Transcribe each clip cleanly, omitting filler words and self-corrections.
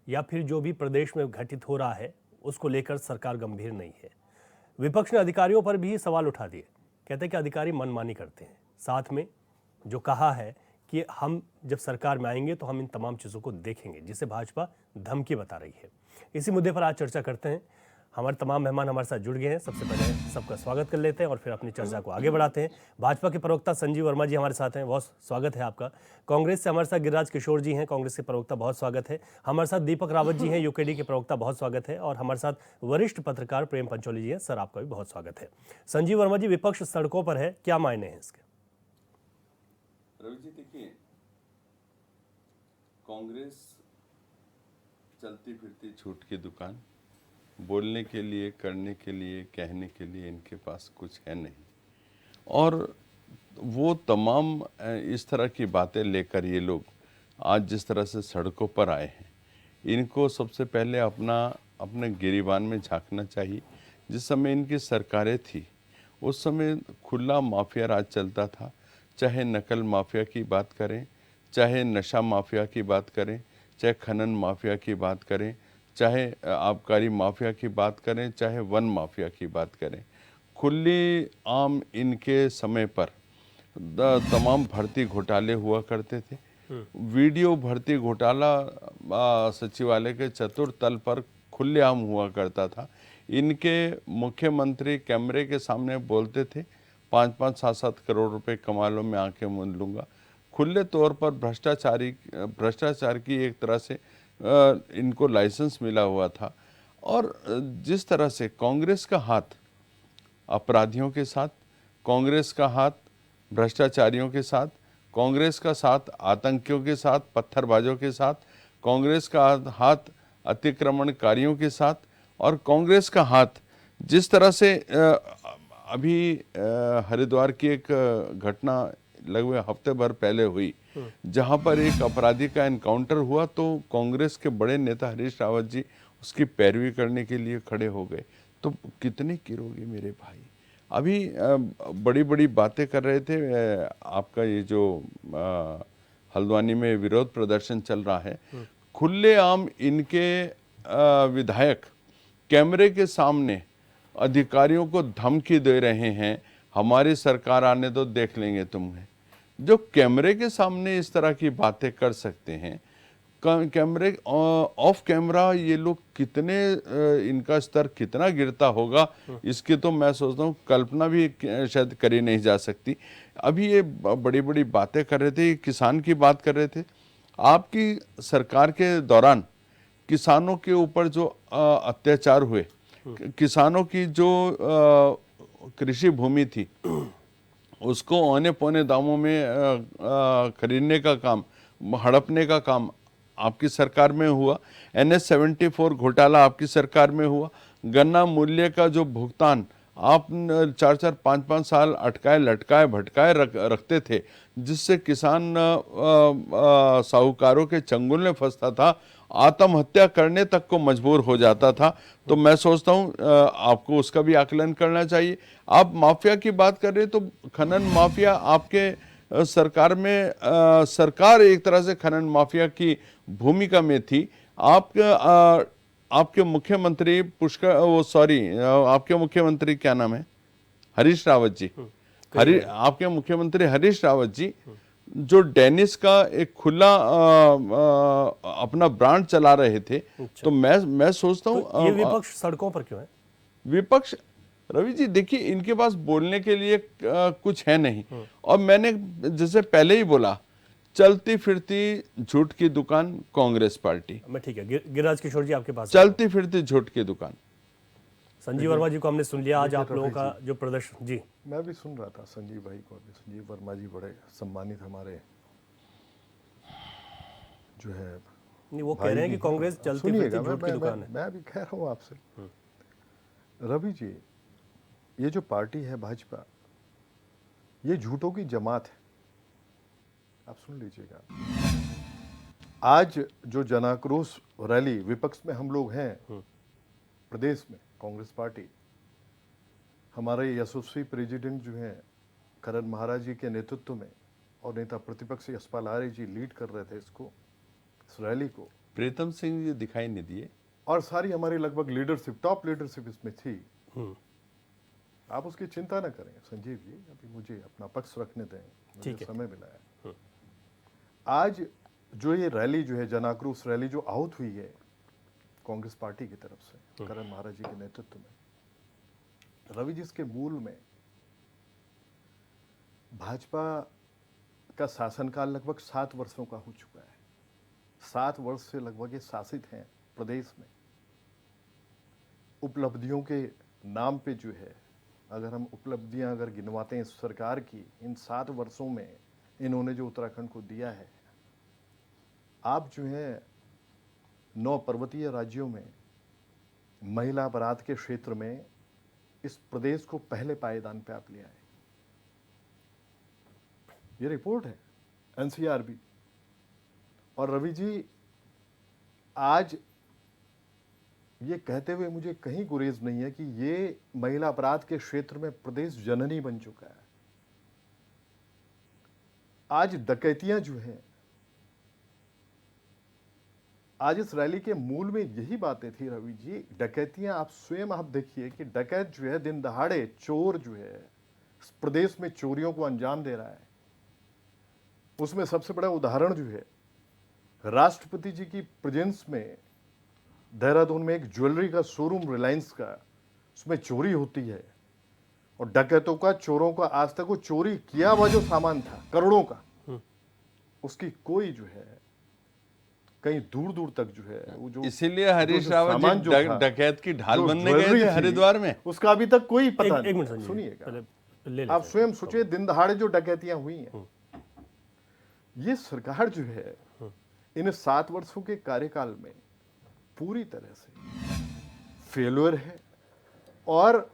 या फिर जो भी प्रदेश में घटित हो रहा है उसको लेकर सरकार गंभीर नहीं है। विपक्ष ने अधिकारियों पर भी सवाल उठा दिए। कहते हैं कि अधिकारी मनमानी करते हैं। साथ में जो कहा है कि हम जब सरकार में आएंगे तो हम इन तमाम चीज़ों को देखेंगे, जिसे भाजपा धमकी बता रही है। इसी मुद्दे पर आज चर्चा करते हैं। हमारे तमाम मेहमान हमारे साथ जुड़ गए हैं। सबसे पहले सबका स्वागत कर लेते हैं और फिर अपनी चर्चा को आगे बढ़ाते हैं। भाजपा के प्रवक्ता संजीव वर्मा जी हमारे साथ हैं, बहुत स्वागत है आपका। कांग्रेस से हमारे साथ गिरिराज किशोर जी हैं, कांग्रेस के प्रवक्ता, बहुत स्वागत है। हमारे साथ दीपक रावत जी हैं, यूकेडी के प्रवक्ता, बहुत स्वागत है। और हमारे साथ वरिष्ठ पत्रकार प्रेम पंचोली जी हैं, सर आपका भी बहुत स्वागत है। संजीव वर्मा जी, विपक्ष सड़कों पर है, क्या मायने हैं इसके? रवि जी देखिए, कांग्रेस चलती फिरती छूट की दुकान, बोलने के लिए, करने के लिए, कहने के लिए इनके पास कुछ है नहीं। और वो तमाम इस तरह की बातें लेकर ये लोग आज जिस तरह से सड़कों पर आए हैं, इनको सबसे पहले अपने गिरीबान में झांकना चाहिए। जिस समय इनकी सरकारें थी उस समय खुला माफिया राज चलता था। चाहे नकल माफिया की बात करें, चाहे नशा माफिया की बात करें, चाहे खनन माफिया की बात करें, चाहे आबकारी माफिया की बात करें, चाहे वन माफिया की बात करें, खुली आम इनके समय पर तमाम भर्ती घोटाले हुआ करते थे। वीडियो भर्ती घोटाला सचिवालय के चतुर्थ तल पर खुलेआम हुआ करता था। इनके मुख्यमंत्री कैमरे के सामने बोलते थे 5-5, 7-7 करोड़ रुपए कमा लो, मैं आंखें मूंद लूंगा। खुले तौर पर भ्रष्टाचार की एक तरह से इनको लाइसेंस मिला हुआ था। और जिस तरह से कांग्रेस का हाथ अपराधियों के साथ, कांग्रेस का हाथ भ्रष्टाचारियों के साथ, कांग्रेस का साथ आतंकियों के साथ, पत्थरबाजों के साथ, कांग्रेस का हाथ अतिक्रमणकारियों के साथ, और कांग्रेस का हाथ जिस तरह से अभी हरिद्वार की एक घटना लगभग हफ्ते भर पहले हुई, जहां पर एक अपराधी का एनकाउंटर हुआ, तो कांग्रेस के बड़े नेता हरीश रावत जी उसकी पैरवी करने के लिए खड़े हो गए। तो कितने गिरोगे मेरे भाई। अभी बड़ी बड़ी बातें कर रहे थे। आपका ये जो हल्द्वानी में विरोध प्रदर्शन चल रहा है, खुलेआम इनके विधायक कैमरे के सामने अधिकारियों को धमकी दे रहे हैं, हमारी सरकार आने दो, देख लेंगे तुम्हें। जो कैमरे के सामने इस तरह की बातें कर सकते हैं, कैमरे ऑफ कैमरा ये लोग कितने इनका स्तर कितना गिरता होगा, इसकी तो मैं सोचता हूँ कल्पना भी शायद करी नहीं जा सकती। अभी ये बड़ी बड़ी बातें कर रहे थे, किसान की बात कर रहे थे। आपकी सरकार के दौरान किसानों के ऊपर जो अत्याचार हुए, किसानों की जो कृषि भूमि थी उसको औने पौने दामों में खरीदने का काम, हड़पने का काम आपकी सरकार में हुआ। NH-74 घोटाला आपकी सरकार में हुआ। गन्ना मूल्य का जो भुगतान आप 4-4, 5-5 साल अटकाए लटकाए भटकाए रखते थे, जिससे किसान साहूकारों के चंगुल में फंसता था, आत्महत्या करने तक को मजबूर हो जाता था। तो मैं सोचता हूँ आपको उसका भी आकलन करना चाहिए। आप माफिया की बात कर रहे हैं, तो खनन माफिया आपके सरकार में सरकार एक तरह से खनन माफिया की भूमिका में थी। आपके मुख्यमंत्री आपके मुख्यमंत्री क्या नाम है, हरीश रावत जी, आपके मुख्यमंत्री हरीश रावत जी जो डेनिस का एक खुला अपना ब्रांड चला रहे थे। अच्छा। तो मैं सोचता हूँ तो ये विपक्ष सड़कों पर क्यों है? विपक्ष, रवि जी देखिए, इनके पास बोलने के लिए कुछ है नहीं। और मैंने जैसे पहले ही बोला, चलती फिरती झूठ की दुकान कांग्रेस पार्टी। मैं ठीक है, गिरिराज किशोर जी आपके पास चलती फिरती झूठ की दुकान। संजीव वर्मा जी को हमने सुन लिया। आज आप लोगों का जो प्रदर्शन, जी मैं भी सुन रहा था संजीव भाई को। अभी संजीव वर्मा जी बड़े सम्मानित हमारे जो है, नहीं, वो कह रहे हैं कि कांग्रेस चलती फिरती झूठ की दुकान है। मैं अभी कह रहा हूँ आपसे, रवि जी, ये जो पार्टी है भाजपा, ये झूठों की जमात है। आप सुन लीजिएगा, आज जो जनाक्रोश रैली विपक्ष में हम लोग हैं प्रदेश में, कांग्रेस पार्टी, हमारे यशस्वी प्रेसिडेंट जो हैं करण महाराज जी के नेतृत्व में, और नेता प्रतिपक्ष यशपाल आर्य जी लीड कर रहे थे इस रैली को। प्रीतम सिंह जी दिखाई नहीं दिए। और सारी हमारी लगभग लीडरशिप, टॉप लीडरशिप इसमें थी। हम्म, आप उसकी चिंता ना करें संजीव जी, अभी मुझे अपना पक्ष रखने दें, मुझे ठीक है। समय मिला है। आज जो ये रैली जो है, जन आक्रोश रैली जो आहूत हुई है कांग्रेस पार्टी की तरफ से करण महाराज जी के नेतृत्व में, रवि जी इसके मूल में भाजपा का शासनकाल लगभग 7 वर्षों का हो चुका है। 7 वर्ष से लगभग ये शासित हैं प्रदेश में। उपलब्धियों के नाम पे जो है, अगर हम उपलब्धियां अगर गिनवाते हैं सरकार की, इन 7 वर्षों में इन्होंने जो उत्तराखंड को दिया है, आप जो है 9 पर्वतीय राज्यों में महिला अपराध के क्षेत्र में इस प्रदेश को पहले पायदान पे आप ले आए। ये रिपोर्ट है एनसीआरबी। और रवि जी, आज ये कहते हुए मुझे कहीं गुरेज नहीं है कि ये महिला अपराध के क्षेत्र में प्रदेश जननी बन चुका है। आज डकैतियां जो है, आज इस रैली के मूल में यही बातें थी रवि जी। डकैतियां आप स्वयं आप देखिए कि डकैत जो है दिन दहाड़े चोर जो है इस प्रदेश में चोरियों को अंजाम दे रहा है। उसमें सबसे बड़ा उदाहरण जो है, राष्ट्रपति जी की प्रेजेंस में देहरादून में एक ज्वेलरी का शोरूम रिलायंस का, उसमें चोरी होती है और डकैतों का, चोरों का आज तक वो चोरी किया हुआ जो सामान था करोड़ों का, उसकी कोई जो है कहीं दूर दूर तक जो है वो जो इसीलिए हरीश जो रावत सामान जी जो था, डकैत की ढाल जो बनने गए ज्वेलरी थे थी, हरिद्वार में। उसका अभी तक कोई पता एक नहीं। मिनट संजीव, सुनिएगा, पहले ले लेते आप हैं। स्वयं सोचिए दिन दहाड़े जो डकैतियां हुई हैं, ये सरकार जो है इन 7 वर्षों के कार्यकाल में पूरी तरह से फेल्योर है। और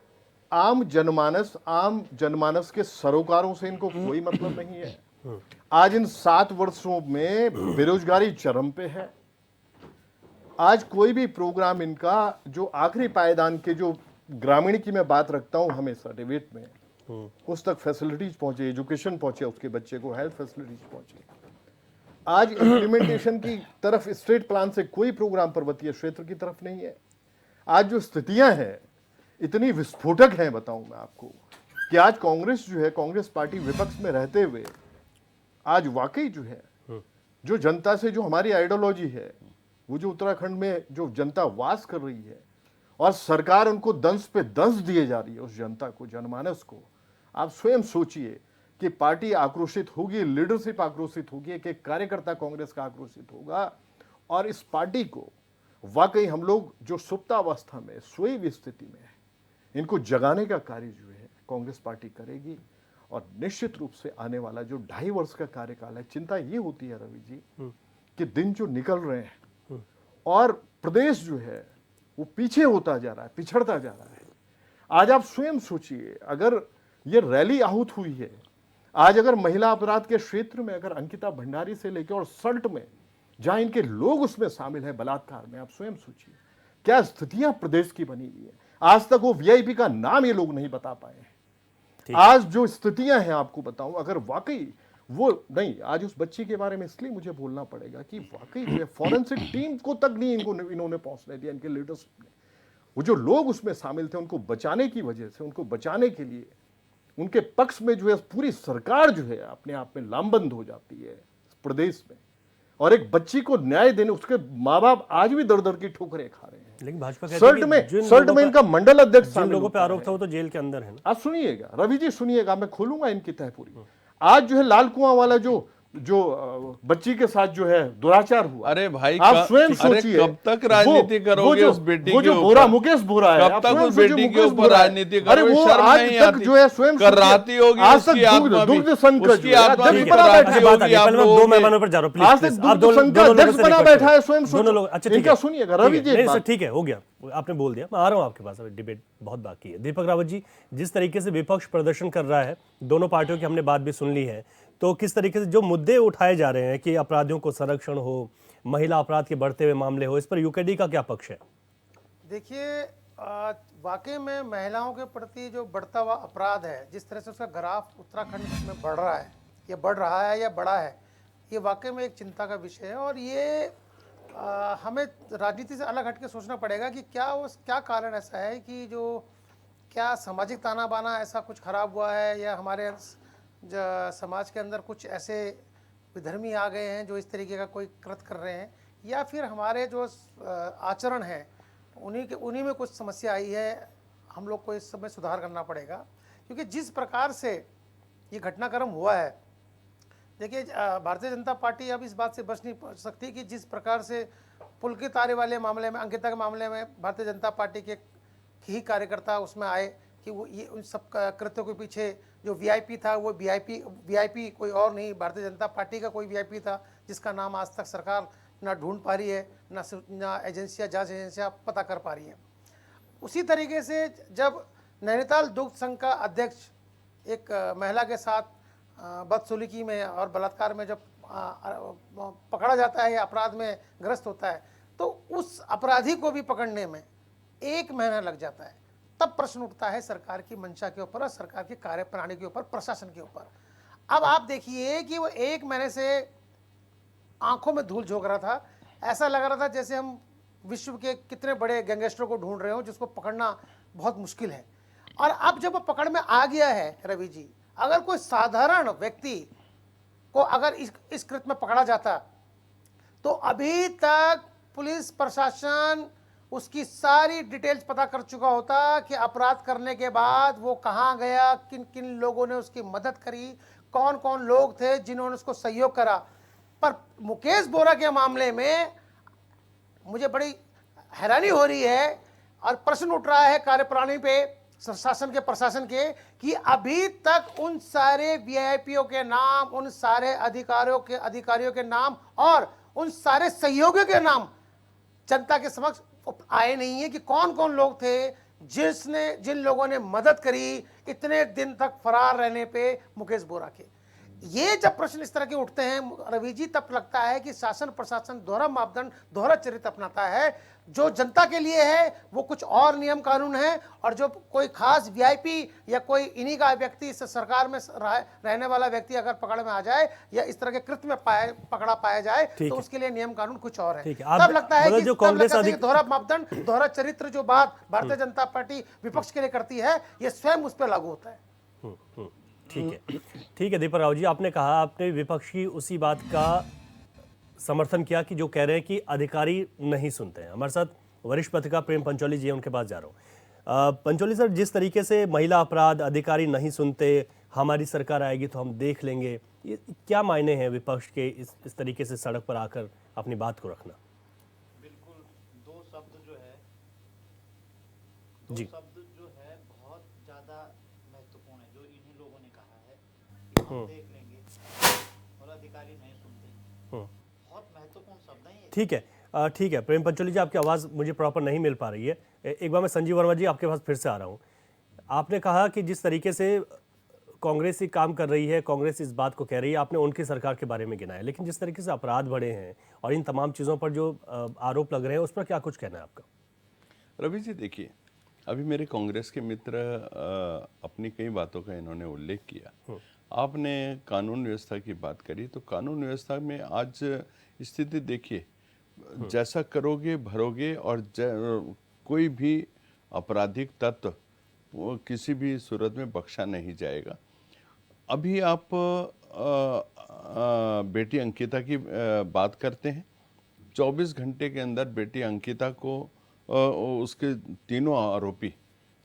आम जनमानस के सरोकारों से इनको कोई मतलब नहीं है। आज इन 7 वर्षों में बेरोजगारी चरम पे है। आज कोई भी प्रोग्राम इनका जो आखिरी पायदान के, जो ग्रामीण की मैं बात रखता हूं हमेशा डिबेट में, उस तक फैसिलिटीज पहुंचे, एजुकेशन पहुंचे, उसके बच्चे को हेल्थ फैसिलिटीज पहुंचे। आज इंप्लीमेंटेशन की तरफ स्टेट प्लान से कोई प्रोग्राम पर्वतीय क्षेत्र की तरफ नहीं है। आज जो स्थितियां हैं इतनी विस्फोटक हैं, बताऊं मैं आपको, कि आज कांग्रेस जो है, कांग्रेस पार्टी विपक्ष में रहते हुए आज वाकई जो है, जो जनता से जो हमारी आइडियोलॉजी है, वो जो उत्तराखंड में जो जनता वास कर रही है और सरकार उनको दंश पे दंश दिए जा रही है, उस जनता को, जनमानस को, आप स्वयं सोचिए कि पार्टी आक्रोशित होगी, लीडरशिप आक्रोशित होगी, एक कार्यकर्ता कांग्रेस का आक्रोशित होगा। और इस पार्टी को वाकई हम लोग जो सुप्तावस्था में, सोई हुई स्थिति में है, इनको जगाने का कार्य जो है कांग्रेस पार्टी करेगी। और निश्चित रूप से आने वाला जो 2.5 वर्ष का कार्यकाल है, चिंता ये होती है रवि जी कि दिन जो निकल रहे हैं और प्रदेश जो है वो पीछे होता जा रहा है, पिछड़ता जा रहा है। आज आप स्वयं सोचिए, अगर ये रैली आहूत हुई है, आज अगर महिला अपराध के क्षेत्र में अगर अंकिता भंडारी से लेकर और सल्ट में जहां इनके लोग उसमें शामिल है बलात्कार में, आप स्वयं सोचिए क्या स्थितियां प्रदेश की बनी हुई है। आज तक वो वीआईपी का नाम ये लोग नहीं बता पाए हैं। आज जो स्थितियां हैं आपको बताऊं, अगर वाकई वो नहीं, आज उस बच्ची के बारे में इसलिए मुझे बोलना पड़ेगा कि वाकई जो फॉरेंसिक टीम को तक नहीं इन्होंने पहुंचने दिया, इनके लीडर्स ने। वो जो लोग उसमें शामिल थे, उनको बचाने की वजह से, उनको बचाने के लिए उनके पक्ष में जो है पूरी सरकार जो है अपने आप में लामबंद हो जाती है प्रदेश में। और एक बच्ची को न्याय देने, उसके माँ बाप आज भी दर दर की ठोकरें खा रहे हैं। लेकिन भाजपा कहती है सल्ट में इनका मंडल अध्यक्ष जिन शामिल लोगों पे होता आरोप है। था वो तो जेल के अंदर है ना। आप सुनिएगा रवि जी, सुनिएगा, मैं खोलूंगा इनकी तह पूरी। आज जो है लाल कुआं वाला जो बच्ची के साथ जो है दुराचार हुआ, अरे भाई, आप स्वयं अरे सोचिए, कब तक राजनीति करोगे उस बेटी वो के जो ऊपर? बोरा मुकेश बोरा है, कब आप तक स्वयं उस सोचिए बेटी के मुकेश ऊपर बोरा है। राजनीति अरे करोगे? वो शर्म आज नहीं तक आती? जो है स्वयं कर्राती होगी आज उसकी तक आत्मा भी। दुग्ध संकट उसकी जो है, आत्मा भी अध्यक्ष बना कर्राती बैठा है। बात आ रही है, आप पहले मैं लोगों दो के- मेहमानों पर जा रहा हूं, प्लीज आज प्लीज। तक आप दुग्ध संघ का अध्यक्ष बना बैठा है, स्वयं दोनों लोग। अच्छा ठीक इनका है, सुनिएगा ठीक रवि है, जी एक नहीं सर, बात। ठीक है, हो गया, आपने बोल दिया। मैं आ रहा हूं आपके पास, अभी डिबेट बहुत बाकी है। दीपक रावत जी, जिस तरीके से विपक्ष प्रदर्शन कर रहा है, दोनों पार्टियों की हमने बात भी सुन ली है, तो किस तरीके से जो मुद्दे उठाए जा रहे हैं कि अपराधियों को संरक्षण हो, महिला अपराध के बढ़ते हुए मामले हो, इस पर यूकेडी का क्या पक्ष है? देखिए, वाकई में महिलाओं के प्रति जो बढ़ता हुआ अपराध है, जिस तरह से उसका ग्राफ उत्तराखंड में बढ़ रहा है, ये बढ़ रहा है या बढ़ा है, ये वाकई में एक चिंता का विषय है। और ये हमें राजनीति से अलग हटके सोचना पड़ेगा कि क्या कारण ऐसा है कि जो क्या सामाजिक ताना बाना ऐसा कुछ खराब हुआ है, या हमारे समाज के अंदर कुछ ऐसे विधर्मी आ गए हैं जो इस तरीके का कोई कृत्य कर रहे हैं, या फिर हमारे जो आचरण है उन्हीं में कुछ समस्या आई है। हम लोग को इस समय सुधार करना पड़ेगा, क्योंकि जिस प्रकार से ये घटनाक्रम हुआ है, देखिए भारतीय जनता पार्टी अब इस बात से बच नहीं सकती कि जिस प्रकार से पुलकित आरे वाले मामले में, अंकिता के मामले में भारतीय जनता पार्टी के ही कार्यकर्ता उसमें आए कि वो ये उन सब कृत्यों के पीछे जो वीआईपी था वो वीआईपी कोई और नहीं, भारतीय जनता पार्टी का कोई वीआईपी था जिसका नाम आज तक सरकार ना ढूंढ पा रही है, ना एजेंसियाँ, जांच एजेंसियाँ पता कर पा रही हैं। उसी तरीके से जब नैनीताल दुग्ध संघ का अध्यक्ष एक महिला के साथ बदसलूकी में और बलात्कार में जब पकड़ा जाता है या अपराध में ग्रस्त होता है, तो उस अपराधी को भी पकड़ने में 1 महीना लग जाता है। तब प्रश्न उठता है सरकार की मंशा के ऊपर और सरकार की कार्यप्रणाली के ऊपर, प्रशासन के ऊपर। अब आप देखिए कि वो 1 महीने से आंखों में धूल झोंक रहा था, ऐसा लग रहा था जैसे हम विश्व के कितने बड़े गैंगस्टरों को ढूंढ रहे हो जिसको पकड़ना बहुत मुश्किल है। और अब जब वो पकड़ में आ गया है रवि जी, अगर कोई साधारण व्यक्ति को अगर इस कृत्य में पकड़ा जाता, तो अभी तक पुलिस प्रशासन उसकी सारी डिटेल्स पता कर चुका होता कि अपराध करने के बाद वो कहाँ गया, किन किन लोगों ने उसकी मदद करी, कौन कौन लोग थे जिन्होंने उसको सहयोग करा। पर मुकेश बोरा के मामले में मुझे बड़ी हैरानी हो रही है और प्रश्न उठ रहा है कार्यप्रणाली पे, शासन के, प्रशासन के, कि अभी तक उन सारे वीआईपीओ के नाम, उन सारे अधिकारियों के नाम और उन सारे सहयोगियों के नाम जनता के समक्ष आए नहीं है कि कौन कौन लोग थे जिन लोगों ने मदद करी इतने दिन तक फरार रहने पे मुकेश बोरा के। ये जब प्रश्न इस तरह के उठते हैं रवि जी, तब लगता है कि शासन प्रशासन दोहरा मापदंड, दोहरा चरित्र अपनाता है। जो जनता के लिए है वो कुछ और नियम कानून है, और जो कोई खास वीआईपी या कोई इन्हीं का व्यक्ति, इस सरकार में रहने वाला व्यक्ति अगर पकड़ में आ जाए या इस तरह के कृत्य में पकड़ा पाया जाए, तो उसके लिए नियम कानून कुछ और है। तब लगता है कि दोहरा मापदंड, दोहरा चरित्र जो बात भारतीय जनता पार्टी विपक्ष के लिए करती है, ये स्वयं उस पर लागू होता है। ठीक है दीपक राव जी, आपने कहा, आपने विपक्ष की उसी बात का समर्थन किया कि जो कह रहे हैं कि अधिकारी नहीं सुनते हैं। हमारे साथ वरिष्ठ पत्रकार प्रेम पंचोली जी हैं, उनके पास जा रहा हूँ। पंचोली सर, जिस तरीके से महिला अपराध अधिकारी नहीं सुनते, हमारी सरकार आएगी तो हम देख लेंगे, ये क्या मायने हैं विपक्ष के इस तरीके से सड़क पर आकर अपनी बात को रखना? बिल्कुल, दो शब्द जो है बहुत ज्यादा महत्वपूर्ण है जो इन्हीं लोगों ने कहा है कि हम देख लेंगे और अधिकारी नहीं सुनते। बहुत महत्वपूर्ण शब्द है ये। ठीक है प्रेम पंचोली जी, आपकी आवाज़ मुझे प्रॉपर नहीं मिल पा रही है। एक बार मैं संजीव वर्मा जी आपके पास फिर से आ रहा हूँ। आपने कहा कि जिस तरीके से कांग्रेस ही काम कर रही है, कांग्रेस इस बात को कह रही है, आपने उनकी सरकार के बारे में गिनाया, लेकिन जिस तरीके से अपराध बढ़े हैं और इन तमाम चीज़ों पर जो आरोप लग रहे हैं, उस पर क्या कुछ कहना है आपका? रवि जी देखिए, अभी मेरे कांग्रेस के मित्र अपनी कई बातों का इन्होंने उल्लेख किया। आपने कानून व्यवस्था की बात करी, तो कानून व्यवस्था में आज स्थिति देखिए, जैसा करोगे भरोगे, और कोई भी आपराधिक तत्व वो किसी भी सूरत में बख्शा नहीं जाएगा। अभी आप बेटी अंकिता की बात करते हैं। 24 घंटे के अंदर बेटी अंकिता को उसके तीनों आरोपी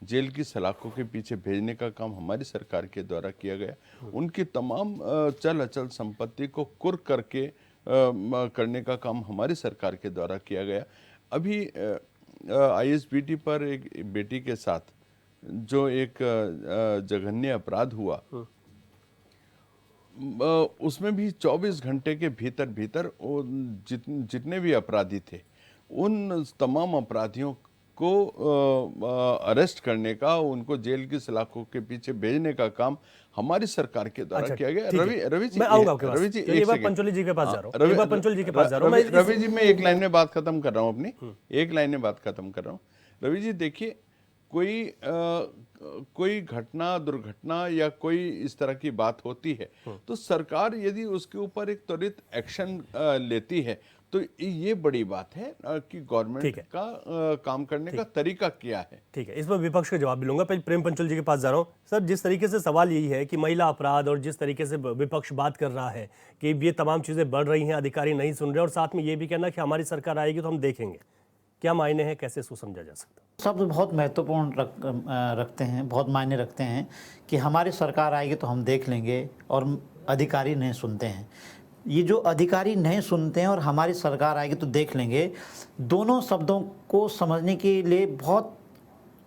जेल की सलाखों के पीछे भेजने का काम हमारी सरकार के द्वारा किया गया। उनकी तमाम चल अचल संपत्ति को कुर्क करके करने का काम हमारी सरकार के द्वारा किया गया। अभी आईएसबीटी पर एक बेटी के साथ जो एक जघन्य अपराध हुआ, उसमें भी 24 घंटे के भीतर जितने भी अपराधी थे, उन तमाम अपराधियों को अरेस्ट करने का, उनको जेल की सलाखों के पीछे भेजने का काम हमारी सरकार के द्वारा किया गया। रवि जी, मैं आऊंगा आपके पास। एक बार पंचोली जी के पास जा रहा हूं। रवि जी, मैं एक लाइन में बात खत्म कर रहा हूं अपनी, एक लाइन में बात खत्म कर रहा हूं। रवि जी देखिए, कोई घटना, दुर्घटना या कोई इस तरह की बात होती है, तो सरकार यदि उसके ऊपर एक त्वरित एक्शन लेती है, तो ये बड़ी बात है कि ठीक गवर्नमेंट है। का काम करने का तरीका क्या है। ठीक है, इस पर विपक्ष का जवाब भी लूंगा। पहले प्रेम पंचोल जी के पास जा रहा हूँ। सर, जिस तरीके से सवाल यही है कि महिला अपराध और जिस तरीके से विपक्ष बात कर रहा है कि ये तमाम चीज़ें बढ़ रही हैं, अधिकारी नहीं सुन रहे, और साथ में ये भी कहना कि हमारी सरकार आएगी तो हम देखेंगे, क्या मायने हैं, कैसे इसको समझा जा सकता है? शब्द बहुत महत्वपूर्ण रखते हैं, बहुत मायने रखते हैं कि हमारी सरकार आएगी तो हम देख लेंगे और अधिकारी नहीं सुनते हैं। ये जो अधिकारी नहीं सुनते हैं और हमारी सरकार आएगी तो देख लेंगे, दोनों शब्दों को समझने के लिए बहुत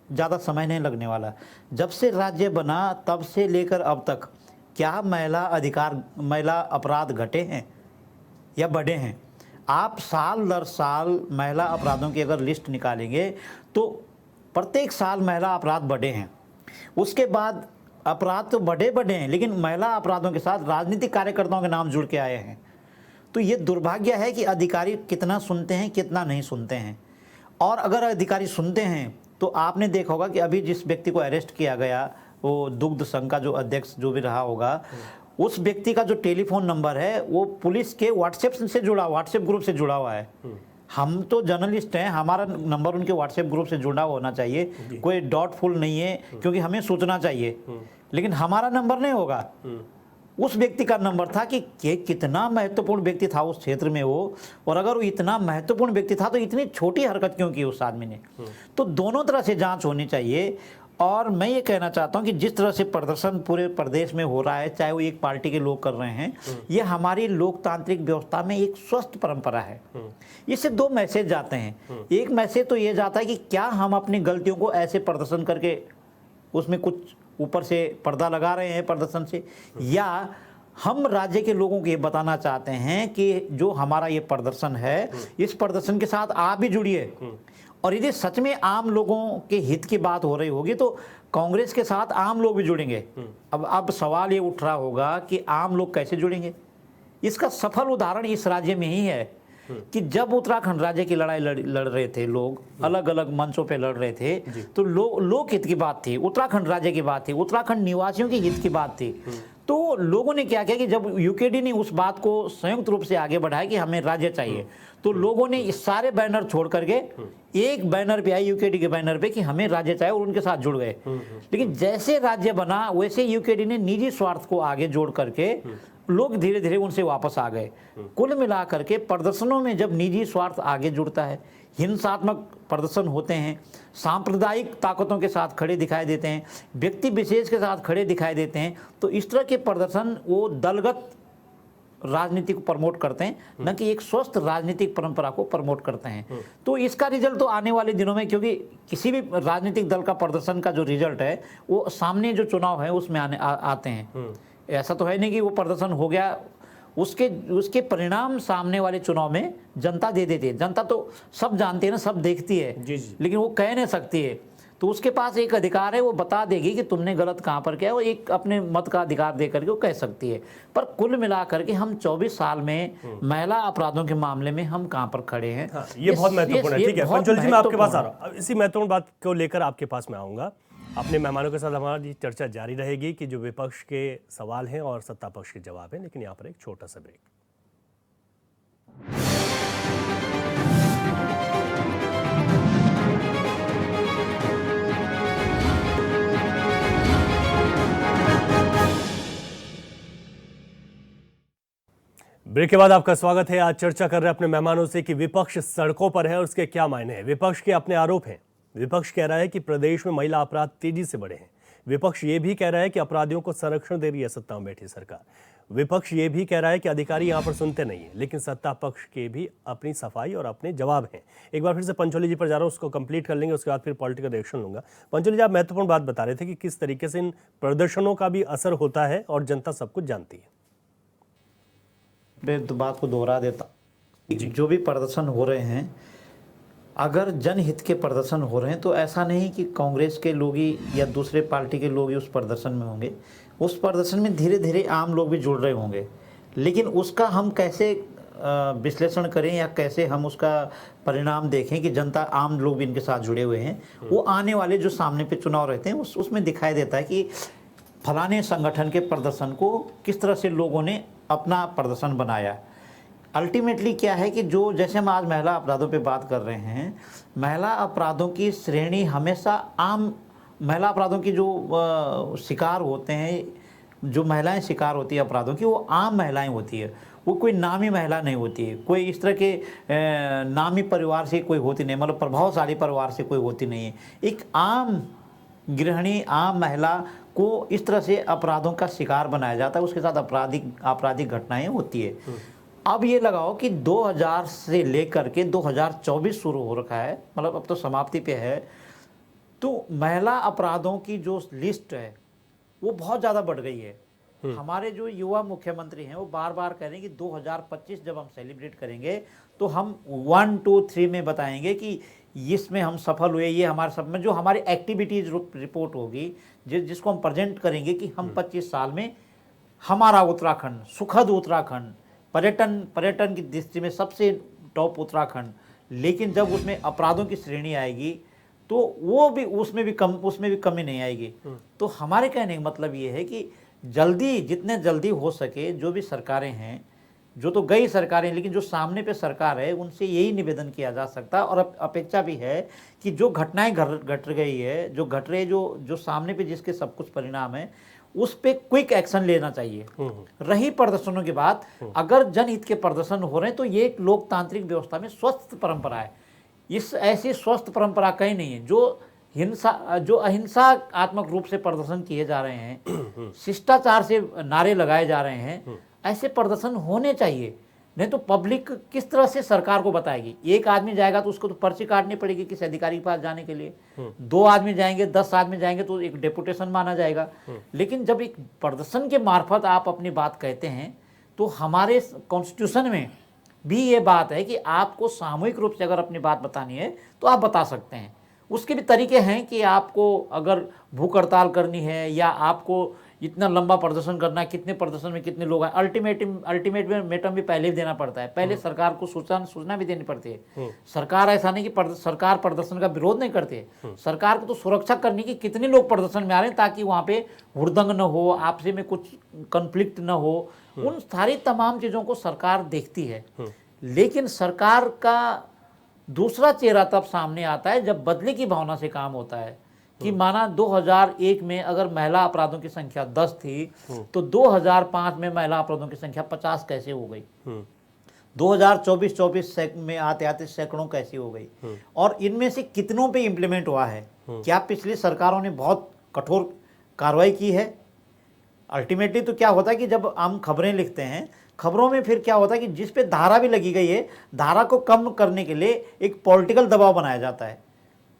ज़्यादा समय नहीं लगने वाला। जब से राज्य बना तब से लेकर अब तक क्या महिला अपराध घटे हैं या बढ़े हैं? आप साल दर साल महिला अपराधों की अगर लिस्ट निकालेंगे तो प्रत्येक साल महिला अपराध बढ़े हैं। उसके बाद अपराध तो बढ़े हैं, लेकिन महिला अपराधों के साथ राजनीतिक कार्यकर्ताओं के नाम जुड़ के आए हैं। तो ये दुर्भाग्य है कि अधिकारी कितना सुनते हैं, कितना नहीं सुनते हैं। और अगर अधिकारी सुनते हैं तो आपने देखा होगा कि अभी जिस व्यक्ति को अरेस्ट किया गया, वो दुग्ध संघ का जो अध्यक्ष जो भी रहा होगा, उस व्यक्ति का जो टेलीफोन नंबर है वो पुलिस के व्हाट्सएप ग्रुप से जुड़ा हुआ है। हम तो जर्नलिस्ट हैं, हमारा नंबर उनके व्हाट्सएप ग्रुप से जुड़ा होना चाहिए, कोई डाउटफुल नहीं है, क्योंकि हमें सूचना चाहिए। लेकिन हमारा नंबर नहीं होगा, उस व्यक्ति का नंबर था कि कितना महत्वपूर्ण व्यक्ति था उस क्षेत्र में वो, और अगर वो इतना महत्वपूर्ण व्यक्ति था तो इतनी छोटी हरकत क्यों की उस आदमी ने? तो दोनों तरह से जांच होनी चाहिए। और मैं ये कहना चाहता हूँ कि जिस तरह से प्रदर्शन पूरे प्रदेश में हो रहा है, चाहे वो एक पार्टी के लोग कर रहे हैं, ये हमारी लोकतांत्रिक व्यवस्था में एक स्वस्थ परंपरा है। इससे दो मैसेज जाते हैं। एक मैसेज तो ये जाता है कि क्या हम अपनी गलतियों को ऐसे प्रदर्शन करके उसमें कुछ ऊपर से पर्दा लगा रहे हैं प्रदर्शन से, या हम राज्य के लोगों को ये बताना चाहते हैं कि जो हमारा ये प्रदर्शन है, इस प्रदर्शन के साथ आप भी जुड़िए। और यदि सच में आम लोगों के हित की बात हो रही होगी तो कांग्रेस के साथ आम लोग भी जुड़ेंगे। अब सवाल ये उठ रहा होगा कि आम लोग कैसे जुड़ेंगे? इसका सफल उदाहरण इस राज्य में ही है कि जब उत्तराखंड राज्य की लड़ाई लड़ रहे थे लोग, अलग अलग मंचों पे लड़ रहे थे, तो लोक हित की बात थी, उत्तराखंड राज्य की बात थी, उत्तराखंड निवासियों के हित की बात थी। तो लोगों ने क्या किया कि जब यूकेडी ने उस बात को संयुक्त रूप से आगे बढ़ाया कि हमें राज्य चाहिए, तो लोगों ने इस सारे बैनर छोड़ करके एक बैनर पे आए, यूकेडी के बैनर पे, कि हमें राज्य चाहिए, और उनके साथ जुड़ गए। लेकिन जैसे राज्य बना वैसे यूकेडी ने निजी स्वार्थ को आगे जोड़ करके लोग धीरे धीरे उनसे वापस आ गए। कुल मिलाकर के प्रदर्शनों में जब निजी स्वार्थ आगे जुड़ता है, हिंसात्मक प्रदर्शन होते हैं, सांप्रदायिक ताकतों के साथ खड़े दिखाई देते हैं, व्यक्ति विशेष के साथ खड़े दिखाई देते हैं, तो इस तरह के प्रदर्शन वो दलगत राजनीति को प्रमोट करते हैं, न कि एक स्वस्थ राजनीतिक परंपरा को प्रमोट करते हैं। तो इसका रिजल्ट तो आने वाले दिनों में, क्योंकि किसी भी राजनीतिक दल का प्रदर्शन का जो रिजल्ट है वो सामने जो चुनाव है उसमें आते हैं। ऐसा तो है नहीं कि वो प्रदर्शन हो गया, उसके परिणाम सामने वाले चुनाव में जनता दे देती है। जनता तो सब जानती है ना, सब देखती है, लेकिन वो कह नहीं सकती है। तो उसके पास एक अधिकार है, वो बता देगी कि तुमने गलत कहाँ पर किया, वो एक अपने मत का अधिकार दे करके वो कह सकती है। पर कुल मिलाकर के हम 24 साल में महिला अपराधों के मामले में हम कहाँ पर खड़े हैं। हाँ, ये बहुत महत्वपूर्ण है। ठीक है पंचोल जी, मैं आपके पास आ रहा हूँ। इसी महत्वपूर्ण बात को लेकर आपके पास मैं आऊँगा। अपने मेहमानों के साथ हमारी चर्चा जारी रहेगी कि जो विपक्ष के सवाल हैं और सत्ता पक्ष के जवाब हैं, लेकिन यहाँ पर एक छोटा सा ब्रेक। ब्रेक के बाद आपका स्वागत है। आज चर्चा कर रहे हैं अपने मेहमानों से कि विपक्ष सड़कों पर है और उसके क्या मायने हैं। विपक्ष के अपने आरोप हैं। विपक्ष कह रहा है कि प्रदेश में महिला अपराध तेजी से बढ़े हैं। विपक्ष ये भी कह रहा है कि अपराधियों को संरक्षण दे रही है सत्ता में बैठी सरकार। विपक्ष ये भी कह रहा है कि अधिकारी यहाँ पर सुनते नहीं है, लेकिन सत्ता पक्ष के भी अपनी सफाई और अपने जवाब हैं। एक बार फिर से पंचोली जी पर जा रहा हूँ, उसको कंप्लीट कर लेंगे, उसके बाद फिर पॉलिटिकल रिएक्शन लूंगा। पंचोली जी, आप महत्वपूर्ण बात बता रहे थे कि किस तरीके से इन प्रदर्शनों का भी असर होता है और जनता सब कुछ जानती है। मैं तो बात को दोहरा देता, जो भी प्रदर्शन हो रहे हैं, अगर जनहित के प्रदर्शन हो रहे हैं तो ऐसा नहीं कि कांग्रेस के लोग ही या दूसरे पार्टी के लोग ही उस प्रदर्शन में होंगे। उस प्रदर्शन में धीरे धीरे आम लोग भी जुड़ रहे होंगे, लेकिन उसका हम कैसे विश्लेषण करें या कैसे हम उसका परिणाम देखें कि जनता, आम लोग भी इनके साथ जुड़े हुए हैं, वो आने वाले जो सामने पे चुनाव रहते हैं उसमें दिखाई देता है कि फलाने संगठन के प्रदर्शन को किस तरह से लोगों ने अपना प्रदर्शन बनाया। अल्टीमेटली क्या है कि जो जैसे हम आज महिला अपराधों पे बात कर रहे हैं, महिला अपराधों की श्रेणी हमेशा आम महिला अपराधों की जो शिकार होते हैं, जो महिलाएं शिकार होती है अपराधों की, वो आम महिलाएं होती है, वो कोई नामी महिला नहीं होती है, कोई इस तरह के नामी परिवार से कोई होती नहीं, मतलब प्रभावशाली परिवार से कोई होती नहीं है। एक आम गृहिणी, आम महिला को इस तरह से अपराधों का शिकार बनाया जाता है, उसके साथ आपराधिक घटनाएं होती है। अब ये लगाओ कि 2000 से लेकर के 2024 शुरू हो रखा है, मतलब अब तो समाप्ति पे है, तो महिला अपराधों की जो लिस्ट है वो बहुत ज़्यादा बढ़ गई है। हमारे जो युवा मुख्यमंत्री हैं वो बार बार कह रहे हैं कि 2025 जब हम सेलिब्रेट करेंगे तो हम 1, 2, 3 में बताएंगे कि इसमें हम सफल हुए, ये हमारे सब में जो हमारी एक्टिविटीज रिपोर्ट होगी, जिसको हम प्रेजेंट करेंगे कि हम 25 साल में हमारा उत्तराखंड, सुखद उत्तराखंड, पर्यटन की दृष्टि में सबसे टॉप उत्तराखंड, लेकिन जब उसमें अपराधों की श्रेणी आएगी तो वो भी उसमें भी कमी नहीं आएगी। तो हमारे कहने का मतलब ये है कि जितने जल्दी हो सके जो भी सरकारें हैं, जो तो गई सरकारें, लेकिन जो सामने पे सरकार है उनसे यही निवेदन किया जा सकता है और अपेक्षा भी है कि जो घटनाएं घट गई है, जो घट रही, जो सामने पे जिसके सब कुछ परिणाम है, उस पे क्विक एक्शन लेना चाहिए। रही प्रदर्शनों की बात, अगर जनहित के प्रदर्शन हो रहे हैं तो ये एक लोकतांत्रिक व्यवस्था में स्वस्थ परंपरा है। इस ऐसी स्वस्थ परंपरा कहीं नहीं है। जो अहिंसात्मक रूप से प्रदर्शन किए जा रहे हैं, शिष्टाचार से नारे लगाए जा रहे हैं, ऐसे प्रदर्शन होने चाहिए। नहीं तो पब्लिक किस तरह से सरकार को बताएगी? एक आदमी जाएगा तो उसको तो पर्ची काटनी पड़ेगी किसी अधिकारी के पास जाने के लिए, 2 आदमी जाएंगे, 10 आदमी जाएंगे तो एक डेपुटेशन माना जाएगा। लेकिन जब एक प्रदर्शन के मार्फत आप अपनी बात कहते हैं तो हमारे कॉन्स्टिट्यूशन में भी ये बात है कि आपको सामूहिक रूप से अगर अपनी बात बतानी है तो आप बता सकते हैं। उसके भी तरीके हैं कि आपको अगर भूख हड़ताल करनी है या आपको इतना लंबा प्रदर्शन करना है, कितने प्रदर्शन में कितने लोग हैं, अल्टीमेटम भी पहले ही देना पड़ता है। पहले सरकार को सूचना भी देनी पड़ती है। सरकार ऐसा नहीं कि सरकार प्रदर्शन का विरोध नहीं करती है, सरकार को तो सुरक्षा करनी कि कितने लोग प्रदर्शन में आ रहे हैं ताकि वहाँ पे हुड़दंग न हो, आपसी में कुछ कन्फ्लिक्ट न हो। उन सारी तमाम चीज़ों को सरकार देखती है। लेकिन सरकार का दूसरा चेहरा तब सामने आता है जब बदले की भावना से काम होता है कि माना 2001 में अगर महिला अपराधों की संख्या 10 थी तो 2005 में महिला अपराधों की संख्या 50 कैसे हो गई, 2024 में आते आते सैकड़ों कैसे हो गई, और इनमें से कितनों पे इम्प्लीमेंट हुआ है? क्या पिछली सरकारों ने बहुत कठोर कार्रवाई की है? अल्टीमेटली तो क्या होता है कि जब हम खबरें लिखते हैं, खबरों में फिर क्या होता है कि जिस पे धारा भी लगी गई है, धारा को कम करने के लिए एक पॉलिटिकल दबाव बनाया जाता है,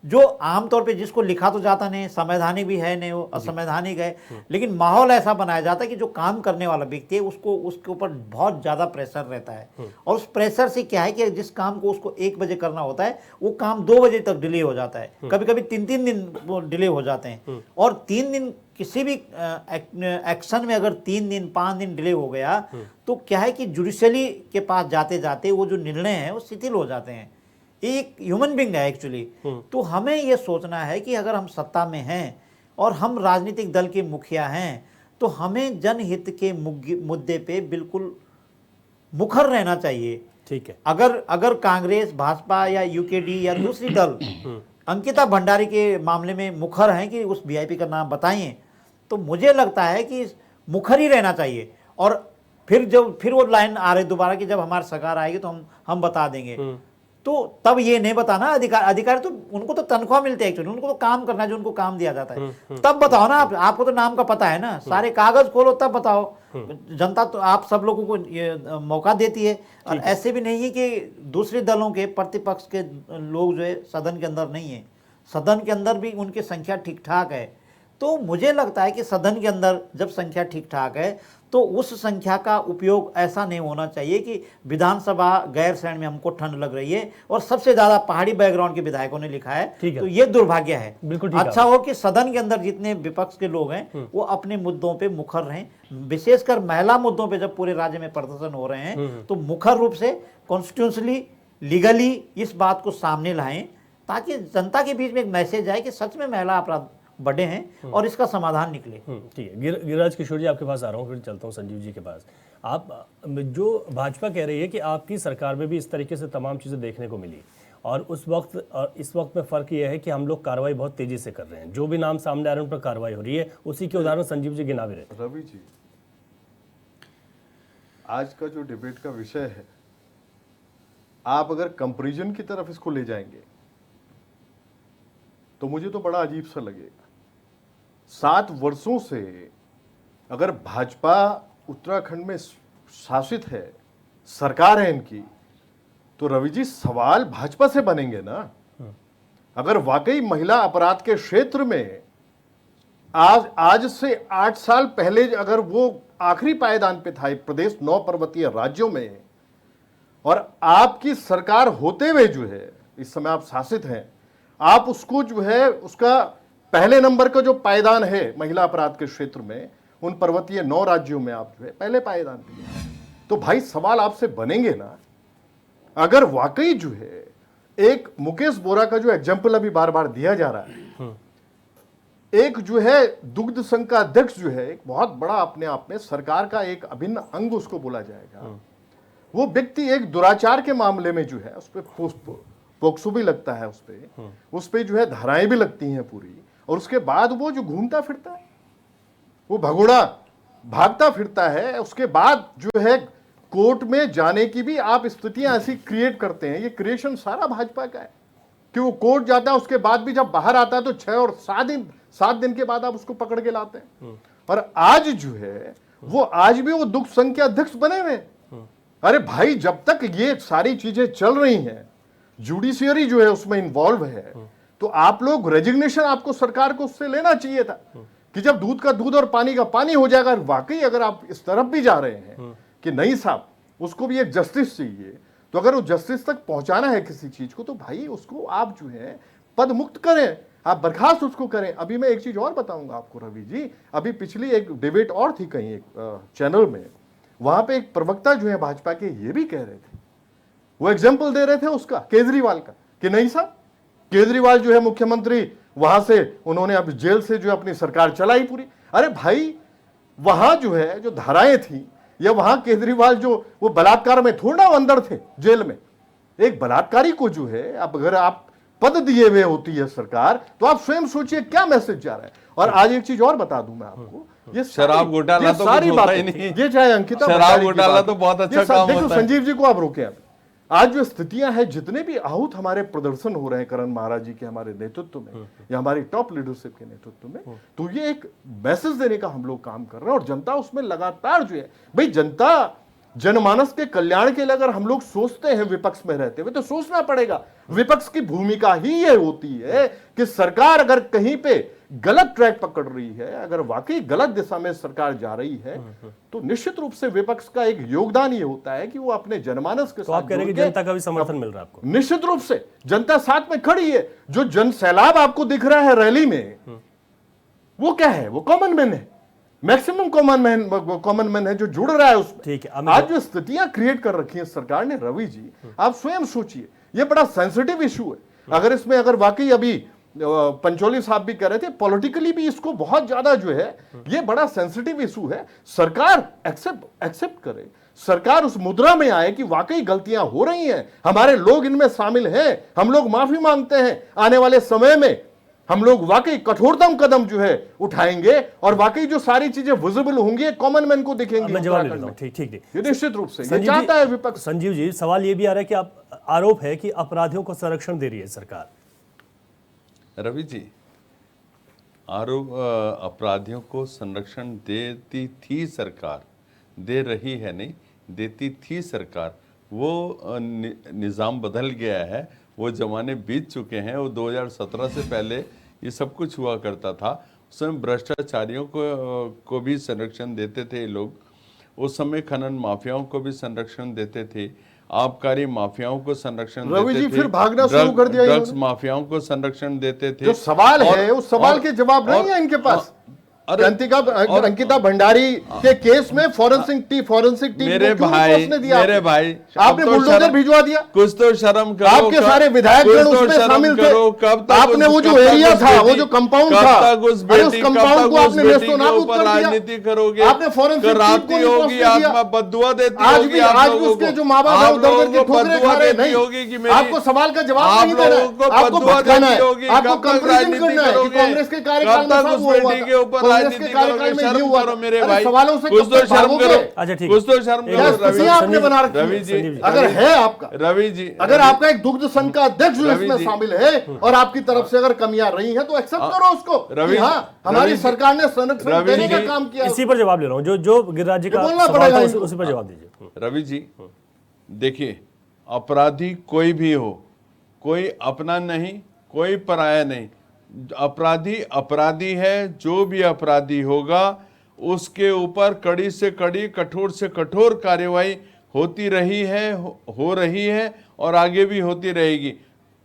जो आमतौर पे जिसको लिखा तो जाता नहीं, संवैधानिक भी है नहीं, वो असंवैधानिक है, लेकिन माहौल ऐसा बनाया जाता है कि जो काम करने वाला व्यक्ति है उसके ऊपर बहुत ज़्यादा प्रेशर रहता है। और उस प्रेशर से क्या है कि जिस काम को उसको 1 बजे करना होता है वो काम 2 बजे तक डिले हो जाता है, कभी कभी 3-3 दिन डिले हो जाते हैं। और 3 दिन किसी भी एक्शन में अगर 3 दिन 5 दिन डिले हो गया तो क्या है कि जुडिशरी के पास जाते जाते वो जो निर्णय है वो शिथिल हो जाते हैं। एक ह्यूमन बीइंग है एक्चुअली। तो हमें ये सोचना है कि अगर हम सत्ता में हैं और हम राजनीतिक दल के मुखिया हैं तो हमें जनहित के मुद्दे पे बिल्कुल मुखर रहना चाहिए। ठीक है। अगर कांग्रेस, भाजपा या यूकेडी या दूसरी दल अंकिता भंडारी के मामले में मुखर हैं कि उस वीआईपी का नाम बताइए, तो मुझे लगता है कि मुखर ही रहना चाहिए। और फिर वो लाइन आ रही दोबारा कि जब हमारी सरकार आएगी तो हम बता देंगे, तो तब ये नहीं बताना। अधिकारी तो उनको तो तनख्वाह मिलती है एक्चुअली, उनको तो काम करना है जो उनको काम दिया जाता है, तब बताओ ना। आपको तो नाम का पता है ना, सारे कागज खोलो तब बताओ। जनता तो आप सब लोगों को ये मौका देती है। और ऐसे भी नहीं है कि दूसरे दलों के प्रतिपक्ष के लोग जो है सदन के अंदर नहीं है, सदन के अंदर भी उनकी संख्या ठीक ठाक है। तो मुझे लगता है कि सदन के अंदर जब संख्या ठीक ठाक है तो उस संख्या का उपयोग ऐसा नहीं होना चाहिए कि विधानसभा गैरसैंण में हमको ठंड लग रही है और सबसे ज्यादा पहाड़ी बैकग्राउंड के विधायकों ने लिखा है, तो ये दुर्भाग्य है। अच्छा हो कि सदन के अंदर जितने विपक्ष के लोग हैं वो अपने मुद्दों पे मुखर रहें, विशेषकर महिला मुद्दों पे जब पूरे राज्य में प्रदर्शन हो रहे हैं तो मुखर रूप से कॉन्स्टिट्यूशनली लीगली इस बात को सामने लाएं ताकि जनता के बीच में एक मैसेज आए कि सच में महिला बढ़े हैं और इसका समाधान निकले। ठीक है। गिरिराज किशोर जी, आपके पास आ रहा हूँ, फिर चलता हूँ संजीव जी के पास। आप जो भाजपा कह रही है कि आपकी सरकार में भी इस तरीके से तमाम चीज़ें देखने को मिली, और उस वक्त और इस वक्त में फ़र्क यह है कि हम लोग कार्रवाई बहुत तेज़ी से कर रहे हैं, जो भी नाम सामने आ रहे हैं उन पर कार्रवाई हो रही है। उसी के उदाहरण संजीव जी गिना भी रहे थे। रवि जी, आज का जो डिबेट का विषय है, आप अगर कंपैरिजन की तरफ इसको ले जाएंगे तो मुझे तो बड़ा अजीब सा लगेगा। 7 वर्षों से अगर भाजपा उत्तराखंड में शासित है, सरकार है इनकी, तो रवि जी सवाल भाजपा से बनेंगे ना। अगर वाकई महिला अपराध के क्षेत्र में आज से 8 साल पहले अगर वो आखिरी पायदान पे था प्रदेश 9 पर्वतीय राज्यों में, और आपकी सरकार होते हुए जो है इस समय आप शासित हैं, आप उसको जो है उसका पहले नंबर का जो पायदान है महिला अपराध के क्षेत्र में, उन पर्वतीय 9 राज्यों में आप जो है पहले पायदान पे हैं। तो भाई सवाल आपसे बनेंगे ना। अगर वाकई जो है एक मुकेश बोरा का जो एग्जाम्पल अभी बार बार दिया जा रहा है, एक जो है दुग्ध संघ का अध्यक्ष जो है, एक बहुत बड़ा अपने आप में सरकार का एक अभिन्न अंग उसको बोला जाएगा, वो व्यक्ति एक दुराचार के मामले में जो है उस पर पोक्सो भी लगता है, उस पे जो है धाराएं भी लगती हैं पूरी, और उसके बाद वो जो घूमता फिरता है, वो भगोड़ा भागता फिरता है, उसके बाद जो है कोर्ट में जाने की भी आप स्थितियां ऐसी क्रिएट करते हैं। ये क्रिएशन सारा भाजपा का है कि वो कोर्ट जाता है, उसके बाद भी जब बाहर आता है तो 6 और 7 दिन के बाद आप उसको पकड़ के लाते हैं। और आज जो है वो आज भी वो दुग्ध संघ के अध्यक्ष बने हुए हैं। अरे भाई, जब तक ये सारी चीजें चल रही हैं, जुडिशियरी जो है उसमें इन्वॉल्व है, तो आप लोग रेजिग्नेशन आपको सरकार को उससे लेना चाहिए था कि जब दूध का दूध और पानी का पानी हो जाएगा। वाकई अगर आप इस तरफ भी जा रहे हैं कि नहीं साहब, उसको भी एक जस्टिस चाहिए, तो अगर वो जस्टिस तक पहुंचाना है किसी चीज को, तो भाई उसको आप जो है पद मुक्त करें, आप बर्खास्त उसको करें। अभी मैं एक चीज और बताऊंगा आपको रवि जी, अभी पिछली एक डिबेट और थी कहीं एक चैनल में, वहां पे एक प्रवक्ता जो है भाजपा के ये भी कह रहे थे, वो एग्जाम्पल दे रहे थे उसका केजरीवाल का, कि नहीं साहब केजरीवाल जो है मुख्यमंत्री, वहां से उन्होंने अब जेल से जो अपनी सरकार चलाई पूरी। अरे भाई, वहां जो है जो धाराएं थी, या वहां केजरीवाल जो वो बलात्कार में थोड़ा अंदर थे जेल में, एक बलात्कारी को जो है अब अगर आप पद दिए हुए होती है सरकार, तो आप स्वयं सोचिए क्या मैसेज जा रहा है। और आज एक चीज और बता दूं मैं आपको, ये शराब घोटाला तो सारी कुछ होता बातें, ही नहीं। ये चाहे अंकिता शराब घोटाला तो बहुत अच्छा काम देखो होता है। संजीव जी को आप रोके अब। आज जो स्थितियां हैं, जितने भी आहूत हमारे प्रदर्शन हो रहे हैं करण महाराज जी के हमारे नेतृत्व में या हमारी टॉप लीडरशिप के नेतृत्व में, तो ये एक मैसेज देने का हम लोग काम कर रहे हैं, और जनता उसमें लगातार जो है, भाई जनता जनमानस के कल्याण के लिए अगर हम लोग सोचते हैं विपक्ष में रहते हुए, तो सोचना पड़ेगा विपक्ष की भूमिका ही ये होती है कि सरकार अगर कहीं पे गलत ट्रैक पकड़ रही है, अगर वाकई गलत दिशा में सरकार जा रही है, तो निश्चित रूप से विपक्ष का एक योगदान ये होता है कि वो अपने जनमानस के साथ आप कह रहे हैं कि जनता का भी समर्थन मिल रहा है आपको? निश्चित रूप से जनता साथ में खड़ी है। जो जन सैलाब आपको दिख रहा है रैली में, वो क्या है? वो कॉमन मैन है, मैक्सिमम कॉमन मैन है जो जुड़ रहा है उसमें। ठीक है। आज जो स्थितियां क्रिएट कर रखी है सरकार ने, रवि जी आप स्वयं सोचिए, ये बड़ा सेंसिटिव इशू है। अगर इसमें अगर वाकई अभी पंचोली साहब भी कह रहे थे, पॉलिटिकली भी इसको बहुत ज्यादा जो है ये बड़ा सेंसिटिव इशू है, सरकार एक्सेप्ट करे, सरकार उस मुद्रा में आए कि वाकई गलतियां हो रही हैं, हमारे लोग इनमें शामिल हैं, हम लोग माफी मांगते हैं, आने वाले समय में हम लोग वाकई कठोरतम कदम जो है उठाएंगे, और वाकई जो सारी चीजें विजिबल होंगी कॉमन मैन को दिखेंगी। मैं जवाब देता हूं। ठीक ठीक। ये निश्चित रूप से ये चाहता है विपक्ष। संजीव जी, सवाल ये भी आ रहा है कि आप आरोप है कि अपराधियों को संरक्षण दे रही है सरकार। रवि जी, आरोप अपराधियों को संरक्षण देती थी सरकार, दे रही है नहीं, देती थी सरकार। वो निज़ाम बदल गया है, वो ज़माने बीत चुके हैं। वो 2017 से पहले ये सब कुछ हुआ करता था। उस समय भ्रष्टाचारियों को भी संरक्षण देते थे लोग, उस समय खनन माफियाओं को भी संरक्षण देते थे, आबकारी माफियाओं को संरक्षण रवि देते जी थे, फिर भागना शुरू कर दिया ड्रग्स माफियाओं को संरक्षण देते थे। जो सवाल है उस सवाल के जवाब नहीं है इनके पास। अरे, अंकिता भंडारी के केस में फॉरेंसिक टीम मेरे को क्यों भाई, रिपोर्ट ने दिया मेरे भाई, आपने अब तो बुलडोजर शर्म- भिजवा दिया। कुछ तो शर्म करो। आपके सारे विधायक कुछ गण तो उसमें शर्म शामिल थे। करो, कब तक आपने वो जो कब तक एरिया उस था, वो बेटी- जो कंपाउंड कब था, तक उस अरे उस बेटी- कंपाउंड कब को तक उस आपने बेटी नेस्तो के नाबूद ऊपर कर दिया। राजनीति करोगे? आपने फोरेंसिक टीम कराती को रिपोर्ट होगी ने दिया। आत्मा, बद्दुआ देती आज होगी भी आप आज भी लोगों उसके को। जो माँ बाप है आप वो दर लोगों दर की को ठोकरें बद्दुआ खा रहे हैं। देती नहीं, होगी कि मेरी- आपको सवाल का जवाब आप नहीं देना है, लोगों को आपको बद्दुआ भटकाना देती है, होगी, आपको कब तक कंपेरिजन राजनीति करना है कि करोगे? कांग्रेस के कार्यकाल कब में तक सब उस हुआ हुआ बेटी था। के ऊपर कांग्रेस के राजनीति कार्यकाल करोगे? में ये शर्म हुआ करो था। मेरे अरे भाई, सवालों से कुछ कब तो तक शर्म भागोगे? करो। अच्छा, ठीक है। कुछ तो शर्म एक क्या करो। स्थिति आपने बना रखी है? रवि जी, अगर है आपका, रवि जी, अगर आपका एक दुग्ध संघ का अध्यक्ष जो रवि इसमें जी। शामिल है और आपकी तरफ से अगर कमियां रही हैं तो एक्सेप्ट करो उसको रवि कि हाँ जी, हमारी रवि जी, सरकार ने संरक्षण रवि देने का जी, काम किया। इसी पर जवाब ले रहा हूँ, जो गिरिराज जी का ये बोलना सवाल पड़ेगा था इनको। उसी पर जवाब दीजिए। रवि जी, देखिए, अपराधी कोई भी हो, कोई अपना नहीं, कोई पराया नहीं। अपराधी अपराधी है। जो भी अपराधी होगा उसके ऊपर कड़ी से कड़ी, कठोर से कठोर कार्रवाई होती रही है, हो रही है और आगे भी होती रहेगी।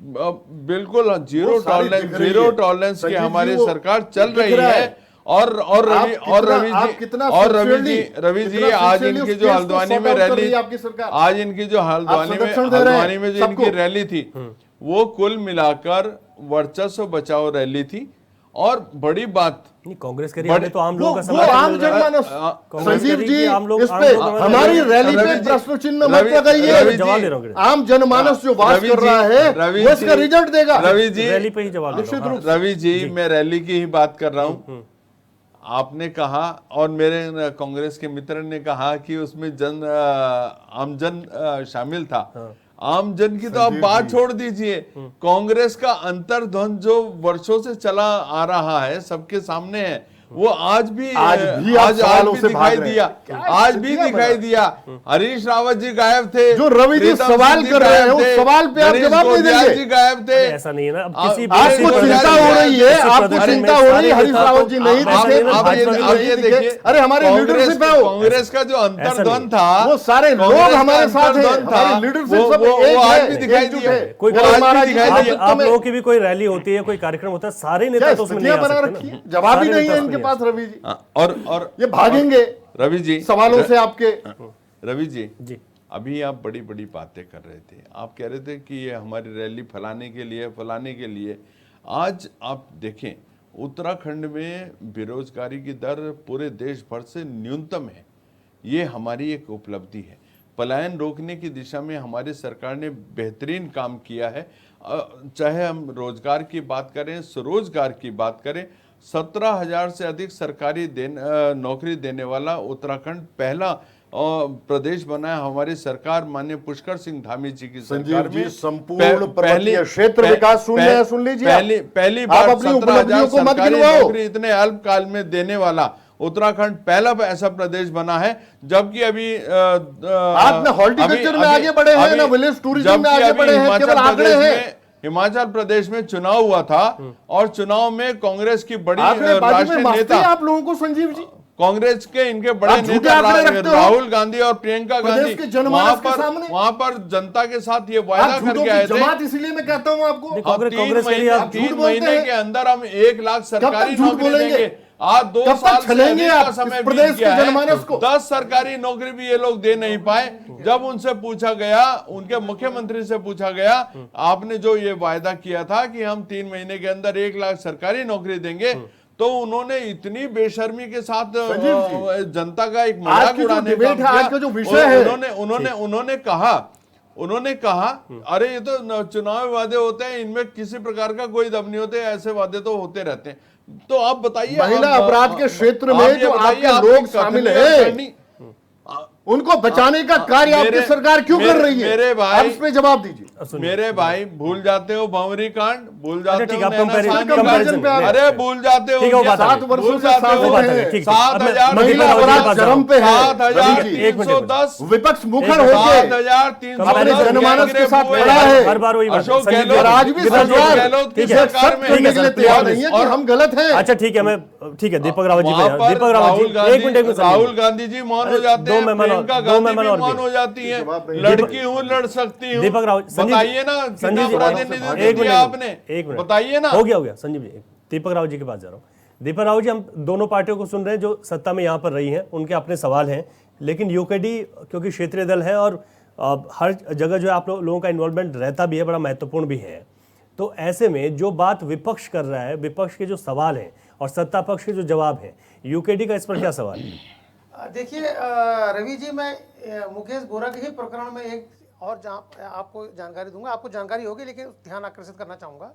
बिल्कुल वो सारी दिख रही जीरो है। टॉलरेंस की संजीव जी, हमारी वो सरकार चल दिख रही रहा है। है। और रवि आप जी, कितना और रवि sincerely, जी, रवि जी, कितना आज sincerely इनकी उस जो केस को हल्द्वानी sort में out कर रही रैली, है आपकी सरकार। आज इनकी जो हल्द्वानी संरक्षण दे रहे हैं में जो सबको। इनकी रैली थी, वो कुल मिलाकर वर्चस्व बचाओ रैली थी। और बड़ी बात, नहीं, कांग्रेस कह रही है, हमें तो आम लोगों का वो समर्थन आम मिल रहा है। जनमानस कांग्रेस संजीव कह रही जी है कि आम लोग- इस आम पे लोगों का हमारी रवि रैली पे जी, प्रश्न चिन्ह मत रवि- लगाइए। रवि जवाब जी, दे रहा हूँ। आम जनमानस जो वास रवि कर जी, रहा है रवि वो इसका जी, रिजल्ट देगा। रवि जी, रैली पे ही जवाब दे रहा हूँ। हाँ। रवि जी, मैं रैली की ही बात कर रहा हूँ। आपने कहा और मेरे कांग्रेस के मित्र ने कहा कि उसमें आमजन शामिल था। आमजन की तो आप बात छोड़ दीजिए। कांग्रेस का अंतर्द्वंद जो वर्षों से चला आ रहा है, सबके सामने है, वो आज भी आप सवालों से दिखाई भाग रहे दिया। हैं। क्या आज भी स्थितियां दिखाई बना? दिया। हरीश रावत जी गायब थे, जो रवि जी प्रीतम सवाल सिंह कर रहे हैं, गायब उस थे, सवाल पे आप गणेश जवाब नहीं गोदियाल देंगे। जी गायब थे। ऐसा नहीं है ना। अब आप- किसी आपको आपको किसी चिंता प्रदेश हो में- रही है, किसी आपको प्रदेश में चिंता हो रही है। सारे हरीश नेता रावत जी नहीं आप ऐसा दिखे, नहीं है, आप भाजपा के ये लोग- देखिए, अरे हमारी लीडरशिप है वो। कांग्रेस का जो अंतर्द्वंद था, वो सारे लोग कांग्रेस का हमारे साथ हैं, अंतर्द्वंद था, हमारी लीडरशिप वो- सब वो एक आज है, भी दिखाई एकजुट दिया। है। कोई वो वो आज भी महाराज जी दिखाई के दिया। नेतृत्व आप में लोगों की भी कोई रैली होती है, कोई कार्यक्रम होता है, सारे नेता क्या तो उसमें नहीं स्थितियां आ बना सकते रखी ना। है? जवाब ही सारे नहीं नेता है उसमें इनके नहीं आ पास रवि जी। और ये भागेंगे रवि जी, सवालों से आपके। रवि जी, सकते। जी, अभी आप बड़ी बड़ी बातें कर रहे थे। आप कह रहे थे कि ये हमारी रैली फलाने के लिए। आज आप देखें, उत्तराखंड में बेरोजगारी की दर पूरे देश भर से न्यूनतम है। ये हमारी एक उपलब्धि है। पलायन रोकने की दिशा में हमारी सरकार ने बेहतरीन काम किया है। चाहे हम रोजगार की बात करें, स्वरोजगार की बात करें, 17,000 से अधिक सरकारी नौकरी देने वाला उत्तराखंड पहला प्रदेश बना है। हमारी सरकार माननीय पुष्कर सिंह धामी जी की सरकार संजीव जी, में संपूर्ण पर्वतीय क्षेत्र विकास शून्य है, सुन लीजिए आप। पहली आप बार अपनी 17,000 उपलब्धियों को मत सरकारी गिनवाओ। नौकरी इतने अल्पकाल में देने वाला उत्तराखंड पहला ऐसा प्रदेश बना है। जबकि अभी आप ना हॉर्टिकल्चर में आगे बढ़े हैं, ना विलेज टूरिज्म में आगे बढ़े हैं, केवल आंकड़े हैं। हिमाचल प्रदेश में चुनाव हुआ था और चुनाव में कांग्रेस की बड़ी आंकड़ेबाजी में राष्ट्रीय मास्टर नेता, आप लोगों को संजीव जी। कांग्रेस के इनके बड़े आप झूठे नेता आंकड़े रखते हो। राहुल गांधी और प्रियंका प्रदेश गांधी के जनमानस के सामने। वहां पर जनता के साथ ये वायदा आप झूठों करके आए की थे। जमात, इसलिए मैं कहता हूं आपको। नहीं, अब कांग्रेस के लिए आप 3 झूठ बोलते महीने हैं। के अंदर हम 1 लाख सरकारी झूठ नौकरी बोलेंगे? देंगे। आज 2 कब साल तक से छलेंगे अधिक का आप समय इस प्रदेश बीत गया के है। जनमानस को? 10 सरकारी नौकरी भी ये लोग दे नहीं पाए। जब उनसे पूछा गया, उनके मुख्यमंत्री से पूछा गया, आपने जो ये वायदा किया था कि हम 3 महीने के अंदर 1 लाख सरकारी नौकरी देंगे, तो उन्होंने इतनी बेशर्मी के साथ जनता का एक मजाक उड़ाने का डिबेट है, आज का जो विषय है, उन्होंने कहा अरे ये तो चुनावी वादे होते हैं, इनमें किसी प्रकार का कोई दम नहीं होते, ऐसे वादे तो होते रहते हैं। तो आप बताइए, महिला अपराध के क्षेत्र आप में ये जो बताइए, आपके आपकी लोग शामिल कथनी और हैं, करनी- उनको बचाने का कार्य आपकी मेरे- सरकार क्यों कर रही है? मेरे भाई- आप इस पे जवाब दीजिए। सुनिए। मेरे भाई, भूल जाते हो भंवरी कांड, भूल जाते ठीक हो है, आप नैना कंपैरिजन साहनी कंपैरिजन पे कांड, आप- अरे भूल जाते हो ठीक है, वो बात 7 वर्षों भूल से जाते शासन हो। वो बात है, है। ठीक है। 7,000 महिला दीपक अपराध रावत जी चरम पे है। रवि जी, 7,310 विपक्ष मुखर एक- होकर 7,310 अपने जनमानस के साथ हुए खड़ा हैं। है। हर बार वही बात है। अशोक संजीव जी, गहलोत, और आज भी गिरिराज जी, सरकार गहलोत की ठीक है, सरकार सब में करने के लिए तैयार प्लीज, नहीं है और- कि हम गलत हैं। अच्छा ठीक है, मैं ठीक है, दीपक रावत जी वहां पर दीपक रावत जी एक मिनट राहुल गांधी जी मौन हो जाते हैं, प्रियंका गांधी भी और मौन हो जाती है। जवाब नहीं। लड़की हूँ, लड़ सकती हूँ। दीपक रावत, संजीव- बताइए ना, कितना संजीव जी, प्रतिनिधित्व एक दिया मिनट, आपने, एक मिनट, बताइए ना। हो गया संजीव जी, दीपक रावत जी के पास जा रहा हूँ। दीपक राव जी, हम दोनों पार्टियों को सुन रहे हैं जो सत्ता में यहाँ पर रही हैं, उनके अपने सवाल हैं, लेकिन यूकेडी क्योंकि क्षेत्रीय दल है और हर जगह जो है आप लोगों का इन्वॉल्वमेंट रहता भी है, बड़ा महत्वपूर्ण भी है। तो ऐसे में जो बात विपक्ष कर रहा है, विपक्ष के जो सवाल हैं और सत्ता पक्ष के जो जवाब हैं, यूकेडी का इस पर क्या सवाल है? देखिए रवि जी, मैं मुकेश बोरा के ही प्रकरण में एक और आपको जानकारी दूंगा, आपको जानकारी होगी लेकिन ध्यान आकर्षित करना चाहूँगा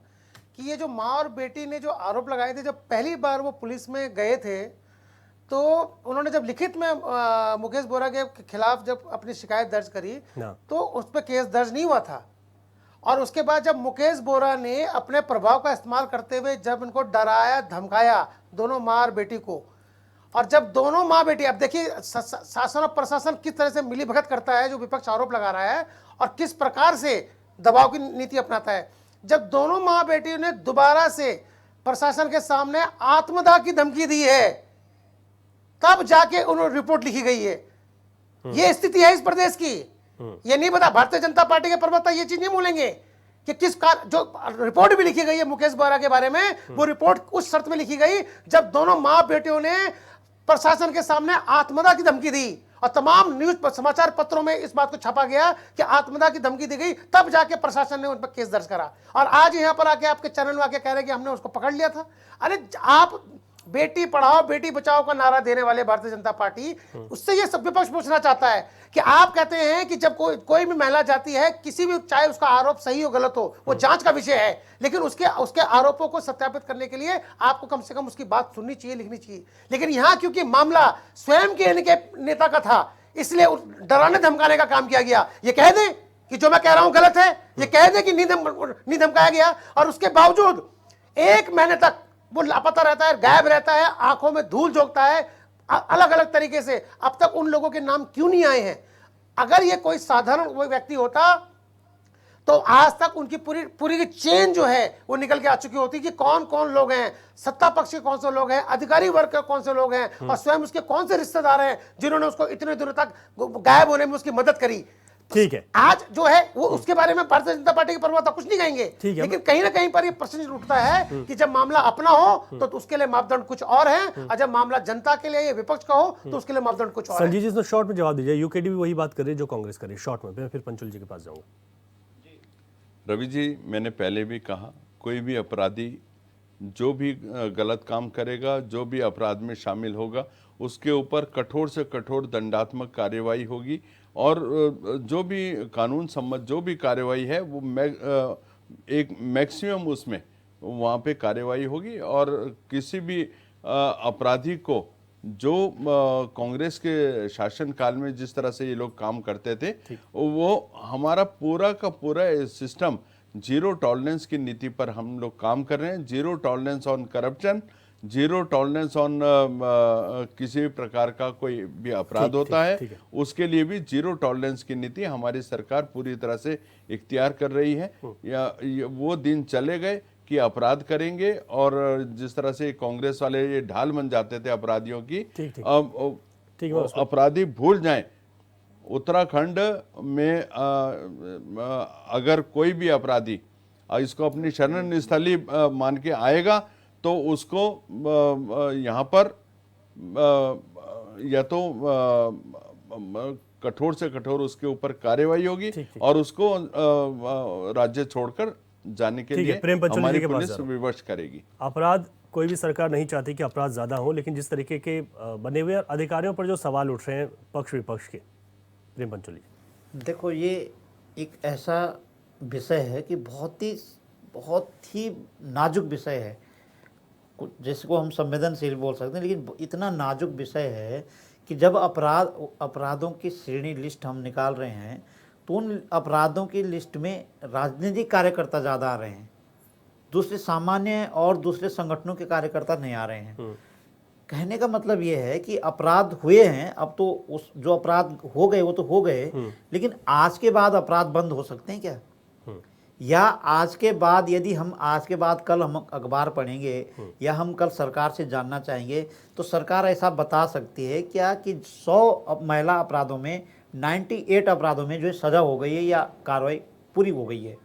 कि ये जो माँ और बेटी ने जो आरोप लगाए थे, जब पहली बार वो पुलिस में गए थे तो उन्होंने जब लिखित में मुकेश बोरा के खिलाफ जब अपनी शिकायत दर्ज करी तो उस पर केस दर्ज नहीं हुआ था। और उसके बाद जब मुकेश बोरा ने अपने प्रभाव का इस्तेमाल करते हुए जब इनको डराया धमकाया, दोनों माँ और बेटी को, और जब दोनों माँ बेटी, अब देखिए शासन और प्रशासन किस तरह से मिली भगत करता है, जो विपक्ष आरोप लगा रहा है, और किस प्रकार से दबाव की नीति अपनाता है। जब दोनों माँ बेटियों ने दोबारा से प्रशासन के सामने आत्मदाह की धमकी दी है, तब जाके उन्होंने रिपोर्ट लिखी गई है। ये स्थिति है इस प्रदेश की। ये नहीं पता, भारतीय जनता पार्टी के प्रवक्ता ये चीज नहीं बोलेंगे कि किस जो रिपोर्ट भी लिखी गई है मुकेश बोरा के बारे में, वो रिपोर्ट उस शर्त में लिखी गई जब दोनों माँ बेटियों ने प्रशासन के सामने आत्मदाह की धमकी दी, और तमाम न्यूज समाचार पत्रों में इस बात को छापा गया कि आत्मदाह की धमकी दी गई, तब जाके प्रशासन ने उन पर केस दर्ज करा। और आज यहाँ पर आके आपके चैनल में आके कह रहे हैं कि हमने उसको पकड़ लिया था। अरे आप बेटी पढ़ाओ बेटी बचाओ का नारा देने वाले भारतीय जनता पार्टी, उससे ये सब विपक्ष पूछना चाहता है कि आप कहते हैं कि जब कोई भी महिला जाती है, किसी भी, चाहे उसका आरोप सही हो गलत हो, वो जांच का विषय है, लेकिन उसके आरोपों को सत्यापित करने के लिए आपको कम से कम उसकी बात सुननी चाहिए, लिखनी चाहिए। लेकिन यहाँ क्योंकि मामला स्वयं के इनके नेता का था, इसलिए डराने धमकाने का काम किया गया। ये कह दें कि जो मैं कह रहा हूं गलत है, ये कह दें कि नहीं धमकाया गया, और उसके बावजूद 1 महीने तक वो लापता रहता है, गायब रहता है, आंखों में धूल झोंकता है अलग अलग तरीके से। अब तक उन लोगों के नाम क्यों नहीं आए हैं? अगर ये कोई साधारण व्यक्ति होता तो आज तक उनकी पूरी की चेन जो है वो निकल के आ चुकी होती कि कौन कौन लोग हैं, सत्ता पक्ष के कौन से लोग हैं, अधिकारी वर्ग के कौन से लोग हैं, और स्वयं उसके कौन से रिश्तेदार हैं जिन्होंने उसको इतने दिनों तक गायब होने में उसकी मदद करी। ठीक है, आज जो है वो उसके बारे में भारतीय जनता पार्टी के प्रवक्ता कुछ नहीं कहेंगे, लेकिन कहीं ना कहीं पर ये प्रश्न उठता है कि जब मामला अपना हो तो उसके लिए मापदंड कुछ और है, और जब मामला जनता के लिए या विपक्ष का हो तो उसके लिए मापदंड कुछ और है। संजीव जी, इसमें शॉर्ट में जवाब दीजिए। यूकेडी भी वही बात कर रही है जो कांग्रेस कर रही है, शॉर्ट में, फिर पंचुल जी के पास जाऊंगा। रवि जी, मैंने पहले भी कहा, कोई भी अपराधी जो भी गलत काम करेगा, जो भी अपराध में शामिल होगा, उसके ऊपर कठोर से कठोर दंडात्मक कार्यवाही होगी, और जो भी कानून सम्मत जो भी कार्यवाही है वो एक मैक्सिमम उसमें वहाँ पे कार्यवाही होगी। और किसी भी अपराधी को जो कांग्रेस के शासनकाल में जिस तरह से ये लोग काम करते थे, वो हमारा पूरा का पूरा सिस्टम जीरो टॉलरेंस की नीति पर हम लोग काम कर रहे हैं। Zero tolerance on corruption, zero tolerance on किसी भी प्रकार का कोई भी अपराध होता है उसके लिए भी जीरो टॉलरेंस की नीति हमारी सरकार पूरी तरह से इख्तियार कर रही है। या वो दिन चले गए कि अपराध करेंगे और जिस तरह से कांग्रेस वाले ये ढाल बन जाते थे अपराधियों की, अपराधी भूल जाएं। उत्तराखंड में अगर कोई भी अपराधी इसको अपनी शरण स्थली मान के आएगा तो उसको यहाँ पर या तो कठोर से कठोर उसके ऊपर कार्यवाही होगी और उसको राज्य छोड़कर जाने के लिए हमारी पुलिस विवश करेगी। अपराध कोई भी सरकार नहीं चाहती कि अपराध ज्यादा हो, लेकिन जिस तरीके के बने हुए अधिकारियों पर जो सवाल उठ रहे हैं पक्ष विपक्ष के, प्रेम पंचोली, देखो ये एक ऐसा विषय है कि बहुत ही नाजुक विषय है, जिसको हम संवेदनशील बोल सकते हैं, लेकिन इतना नाजुक विषय है कि जब अपराधों की श्रेणी लिस्ट हम निकाल रहे हैं तो उन अपराधों की लिस्ट में राजनीतिक कार्यकर्ता ज़्यादा आ रहे हैं, दूसरे सामान्य और दूसरे संगठनों के कार्यकर्ता नहीं आ रहे हैं। कहने का मतलब ये है कि अपराध हुए हैं, अब तो उस जो अपराध हो गए वो तो हो गए, लेकिन आज के बाद अपराध बंद हो सकते हैं क्या? या आज के बाद यदि हम आज के बाद कल हम अखबार पढ़ेंगे या हम कल सरकार से जानना चाहेंगे तो सरकार ऐसा बता सकती है क्या कि 100 महिला अपराधों में 98 अपराधों में जो सजा हो गई है या कार्रवाई पूरी हो गई है,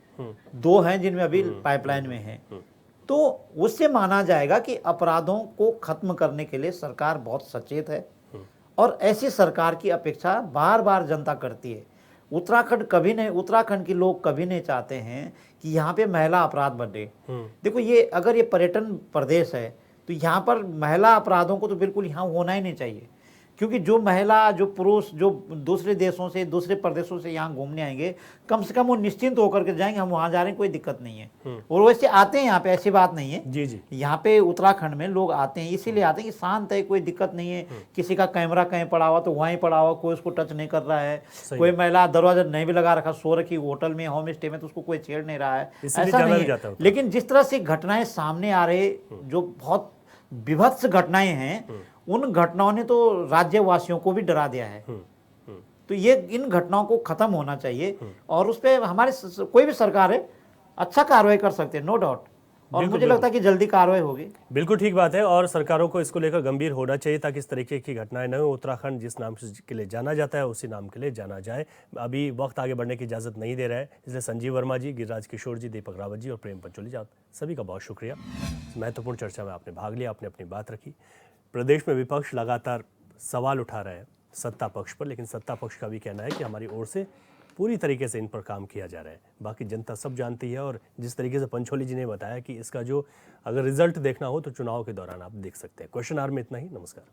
2 हैं जिनमें अभी पाइपलाइन में है। तो उससे माना जाएगा कि अपराधों को खत्म करने के लिए सरकार बहुत सचेत है और ऐसी सरकार की अपेक्षा बार बार जनता करती है। उत्तराखंड के लोग कभी नहीं चाहते हैं कि यहाँ पे महिला अपराध बढ़े। देखो, ये अगर ये पर्यटन प्रदेश है तो यहाँ पर महिला अपराधों को तो बिल्कुल यहाँ होना ही नहीं चाहिए, क्योंकि जो महिला, जो पुरुष, जो दूसरे देशों से, दूसरे प्रदेशों से यहाँ घूमने आएंगे, कम से कम वो निश्चिंत होकर के जाएंगे, हम वहाँ जा रहे हैं, कोई दिक्कत नहीं है। और वैसे आते हैं यहाँ पे, ऐसी बात नहीं है। जी जी। यहाँ पे उत्तराखंड में लोग आते हैं, इसीलिए आते हैं कि शांत है, कोई दिक्कत नहीं है। किसी का कैमरा कहीं पड़ा हुआ तो वहीं पड़ा हुआ, कोई उसको टच नहीं कर रहा है। कोई महिला दरवाजा नहीं भी लगा रखा, सो रखी होटल में, होम स्टे में, तो उसको कोई छेड़ नहीं रहा है, ऐसा नहीं है। लेकिन जिस तरह से घटनाएं सामने आ रहे, जो बहुत विभत्स घटनाएं हैं, उन घटनाओं ने तो राज्यवासियों को भी डरा दिया है। तो ये इन घटनाओं को खत्म होना चाहिए और उस पर हमारे कोई भी सरकार है अच्छा कार्रवाई कर सकते हैं, नो डाउट। और मुझे लगता है कि जल्दी कार्रवाई होगी। बिल्कुल ठीक बात है और सरकारों को इसको लेकर गंभीर होना चाहिए ताकि इस तरीके की घटनाएं न हो। उत्तराखंड जिस नाम के लिए जाना जाता है उसी नाम के लिए जाना जाए। अभी वक्त आगे बढ़ने की इजाज़त नहीं दे रहा है, इसलिए संजीव वर्मा जी, गिरिराज किशोर जी, दीपक रावत जी और प्रेम पंचोली जी, सभी का बहुत शुक्रिया। महत्वपूर्ण चर्चा में आपने भाग लिया, आपने अपनी बात रखी। प्रदेश में विपक्ष लगातार सवाल उठा रहा है सत्ता पक्ष पर, लेकिन सत्ता पक्ष का भी कहना है कि हमारी ओर से पूरी तरीके से इन पर काम किया जा रहा है। बाकी जनता सब जानती है और जिस तरीके से पंचोली जी ने बताया कि इसका जो अगर रिजल्ट देखना हो तो चुनाव के दौरान आप देख सकते हैं। क्वेश्चन आवर में इतना ही। नमस्कार।